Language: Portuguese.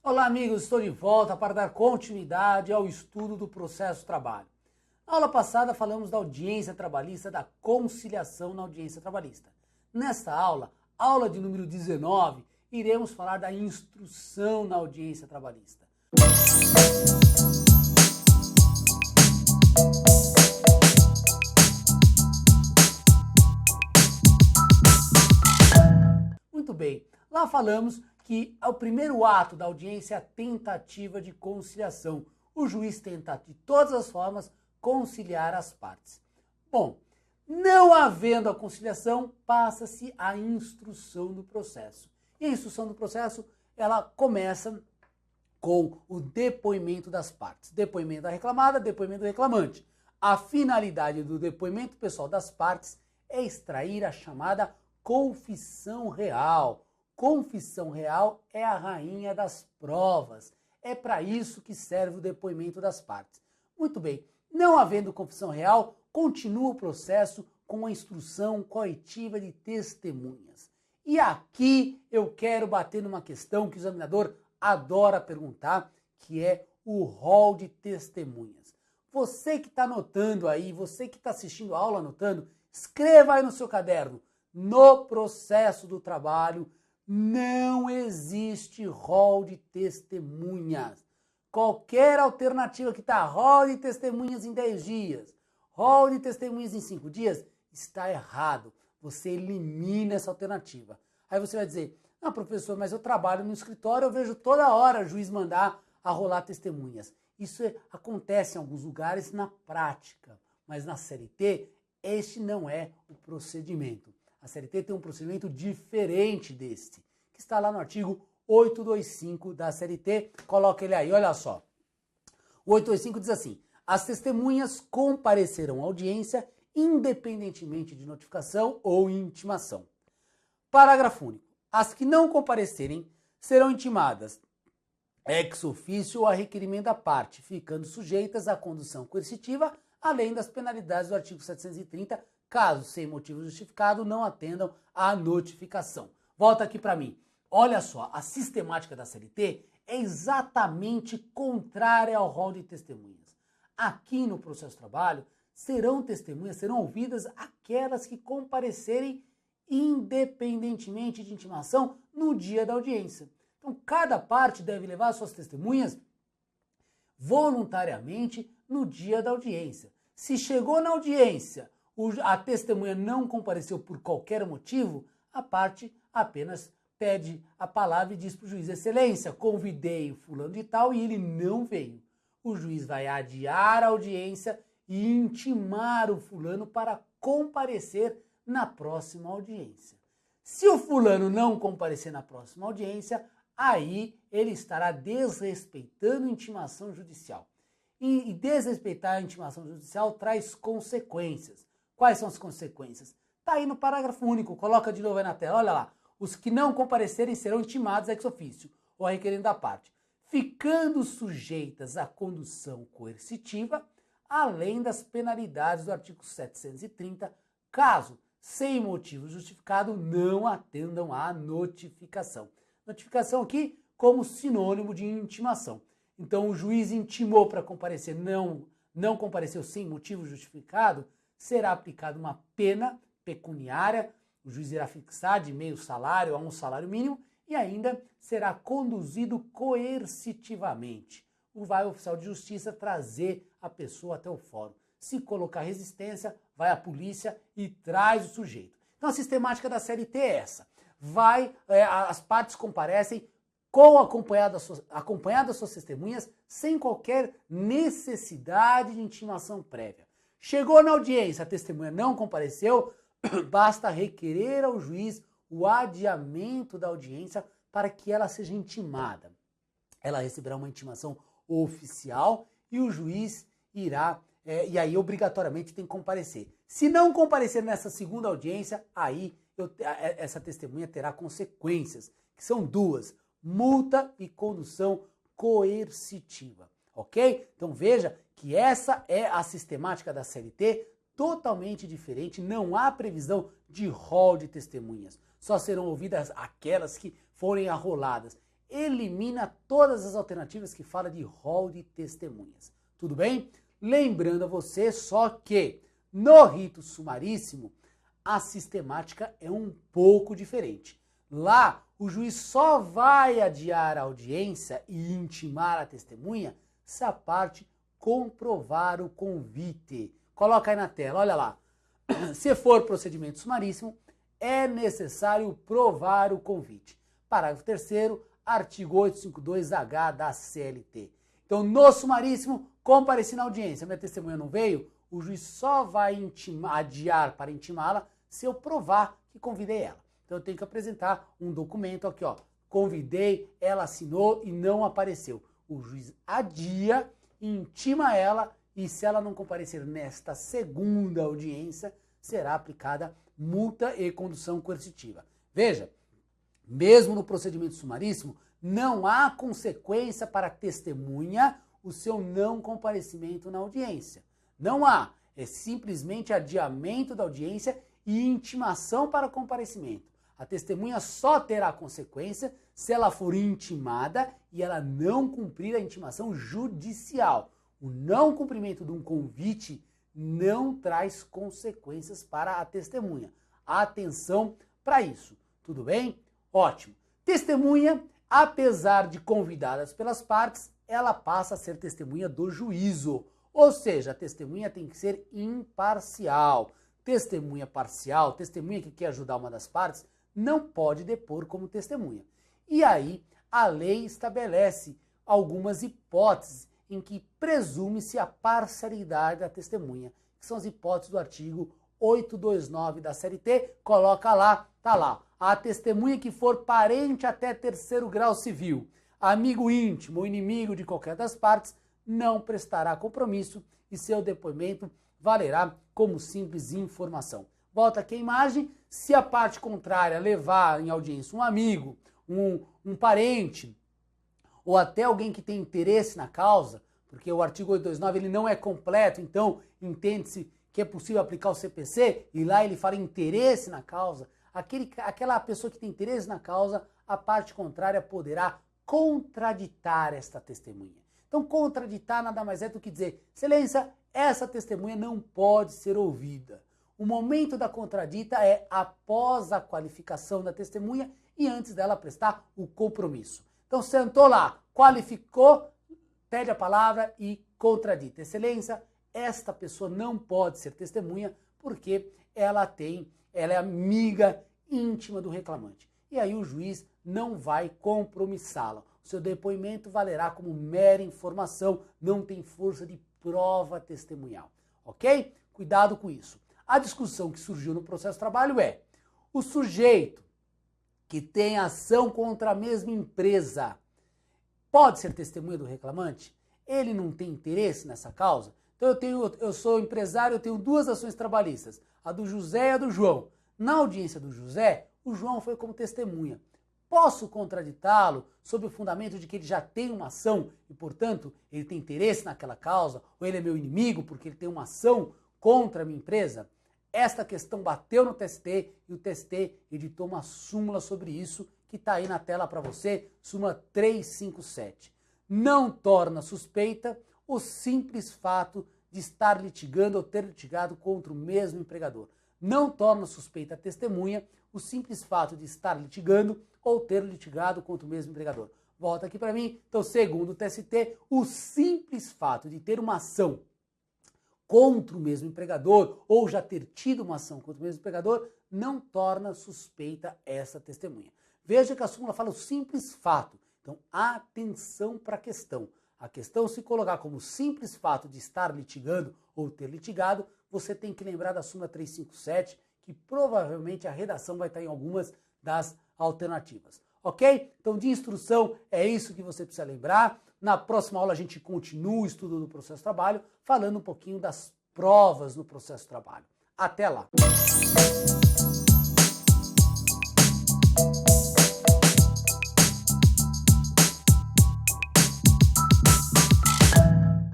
Olá amigos, estou de volta para dar continuidade ao estudo do processo trabalho. Na aula passada falamos da audiência trabalhista, da conciliação na audiência trabalhista. Nesta aula, aula de número 19, iremos falar da instrução na audiência trabalhista. Muito bem, lá falamos que o primeiro ato da audiência é a tentativa de conciliação. O juiz tenta de todas as formas conciliar as partes. Bom, não havendo a conciliação, passa-se a instrução do processo. E a instrução do processo, ela começa com o depoimento das partes. Depoimento da reclamada, depoimento do reclamante. A finalidade do depoimento pessoal das partes é extrair a chamada confissão real. Confissão real é a rainha das provas. É para isso que serve o depoimento das partes. Muito bem, não havendo confissão real, continua o processo com a instrução coletiva de testemunhas. E aqui eu quero bater numa questão que o examinador adora perguntar, que é o rol de testemunhas. Você que está anotando aí, você que está assistindo a aula anotando, escreva aí no seu caderno. No processo do trabalho, não existe rol de testemunhas. Qualquer alternativa que está rol de testemunhas em 10 dias, rol de testemunhas em 5 dias, está errado. Você elimina essa alternativa. Aí você vai dizer, não professor, mas eu trabalho no escritório, eu vejo toda hora o juiz mandar arrolar testemunhas. Isso acontece em alguns lugares na prática, mas na CLT este não é o procedimento. A CLT tem um procedimento diferente deste, que está lá no artigo 825 da CLT. Coloca ele aí, olha só. O 825 diz assim: as testemunhas comparecerão à audiência independentemente de notificação ou intimação. Parágrafo único. As que não comparecerem serão intimadas ex officio ou a requerimento da parte, ficando sujeitas à condução coercitiva, além das penalidades do artigo 730, caso, sem motivo justificado, não atendam à notificação. Volta aqui para mim. Olha só, a sistemática da CLT é exatamente contrária ao rol de testemunhas. Aqui no processo de trabalho, serão ouvidas aquelas que comparecerem independentemente de intimação no dia da audiência. Então, cada parte deve levar suas testemunhas voluntariamente no dia da audiência. Se chegou na audiência, a testemunha não compareceu por qualquer motivo, a parte apenas pede a palavra e diz para o juiz: excelência, convidei o fulano de tal e ele não veio. O juiz vai adiar a audiência e intimar o fulano para comparecer na próxima audiência. Se o fulano não comparecer na próxima audiência, aí ele estará desrespeitando a intimação judicial. E desrespeitar a intimação judicial traz consequências. Quais são as consequências? Está aí no parágrafo único, coloca de novo aí na tela, olha lá. Os que não comparecerem serão intimados ex officio, ou a requerendo da parte, ficando sujeitas à condução coercitiva, além das penalidades do artigo 730, caso, sem motivo justificado, não atendam à notificação. Notificação aqui como sinônimo de intimação. Então o juiz intimou para comparecer, não compareceu sem motivo justificado, será aplicada uma pena pecuniária, o juiz irá fixar de meio salário a um salário mínimo e ainda será conduzido coercitivamente. Vai o oficial de justiça trazer a pessoa até o fórum. Se colocar resistência, vai a polícia e traz o sujeito. Então a sistemática da CLT é essa. As partes comparecem acompanhadas suas testemunhas sem qualquer necessidade de intimação prévia. Chegou na audiência, a testemunha não compareceu, basta requerer ao juiz o adiamento da audiência para que ela seja intimada. Ela receberá uma intimação oficial e o juiz irá, e aí obrigatoriamente tem que comparecer. Se não comparecer nessa segunda audiência, aí essa testemunha terá consequências, que são duas: multa e condução coercitiva. Ok? Então veja que essa é a sistemática da CLT, totalmente diferente, não há previsão de rol de testemunhas. Só serão ouvidas aquelas que forem arroladas elimina todas as alternativas que fala de rol de testemunhas. Tudo bem? Lembrando a você só que no rito sumaríssimo a sistemática é um pouco diferente. Lá, o juiz só vai adiar a audiência e intimar a testemunha se a parte comprovar o convite. Coloca aí na tela, olha lá. Se for procedimento sumaríssimo, é necessário provar o convite. Parágrafo 3º, artigo 852-H da CLT. Então, no sumaríssimo, compareci na audiência, minha testemunha não veio, o juiz só vai adiar para intimá-la se eu provar que convidei ela. Então, eu tenho que apresentar um documento aqui, ó. Convidei, ela assinou e não apareceu. O juiz adia, intima ela e se ela não comparecer nesta segunda audiência, será aplicada multa e condução coercitiva. Veja, mesmo no procedimento sumaríssimo, não há consequência para a testemunha o seu não comparecimento na audiência. Não há. É simplesmente adiamento da audiência e intimação para comparecimento. A testemunha só terá consequência se ela for intimada e ela não cumprir a intimação judicial. O não cumprimento de um convite não traz consequências para a testemunha. Atenção para isso. Tudo bem? Ótimo. Testemunha, apesar de convidadas pelas partes, ela passa a ser testemunha do juízo. Ou seja, a testemunha tem que ser imparcial. Testemunha parcial, testemunha que quer ajudar uma das partes, não pode depor como testemunha. E aí, a lei estabelece algumas hipóteses em que presume-se a parcialidade da testemunha, que são as hipóteses do artigo 829 da CLT, coloca lá, tá lá, a testemunha que for parente até 3º grau civil, amigo íntimo ou inimigo de qualquer das partes, não prestará compromisso e seu depoimento valerá como simples informação. Volta aqui a imagem, se a parte contrária levar em audiência um amigo, um parente, ou até alguém que tem interesse na causa, porque o artigo 829 ele não é completo, então entende-se que é possível aplicar o CPC, e lá ele fala interesse na causa, aquela pessoa que tem interesse na causa, a parte contrária poderá contraditar esta testemunha. Então, contraditar nada mais é do que dizer, excelência, essa testemunha não pode ser ouvida. O momento da contradita é após a qualificação da testemunha e antes dela prestar o compromisso. Então, sentou lá, qualificou, pede a palavra e contradita. Excelência, esta pessoa não pode ser testemunha porque ela é amiga íntima do reclamante. E aí o juiz não vai compromissá-la. O seu depoimento valerá como mera informação, não tem força de prova testemunhal. Ok? Cuidado com isso. A discussão que surgiu no processo de trabalho é: o sujeito que tem ação contra a mesma empresa pode ser testemunha do reclamante? Ele não tem interesse nessa causa? Então eu sou empresário, eu tenho 2 ações trabalhistas, a do José e a do João. Na audiência do José, o João foi como testemunha. Posso contraditá-lo sob o fundamento de que ele já tem uma ação e, portanto, ele tem interesse naquela causa, ou ele é meu inimigo porque ele tem uma ação contra a minha empresa? Esta questão bateu no TST e o TST editou uma súmula sobre isso que está aí na tela para você, súmula 357. Não torna suspeita o simples fato de estar litigando ou ter litigado contra o mesmo empregador. Não torna suspeita a testemunha o simples fato de estar litigando ou ter litigado contra o mesmo empregador. Volta aqui para mim. Então, segundo o TST, o simples fato de ter uma ação contra o mesmo empregador ou já ter tido uma ação contra o mesmo empregador não torna suspeita essa testemunha. Veja que a súmula fala o simples fato. Então, atenção para a questão. A questão, se colocar como simples fato de estar litigando ou ter litigado, você tem que lembrar da súmula 357, que provavelmente a redação vai estar em algumas das alternativas. Ok? Então, de instrução, é isso que você precisa lembrar. Na próxima aula, a gente continua o estudo do processo de trabalho, falando um pouquinho das provas no processo de trabalho. Até lá!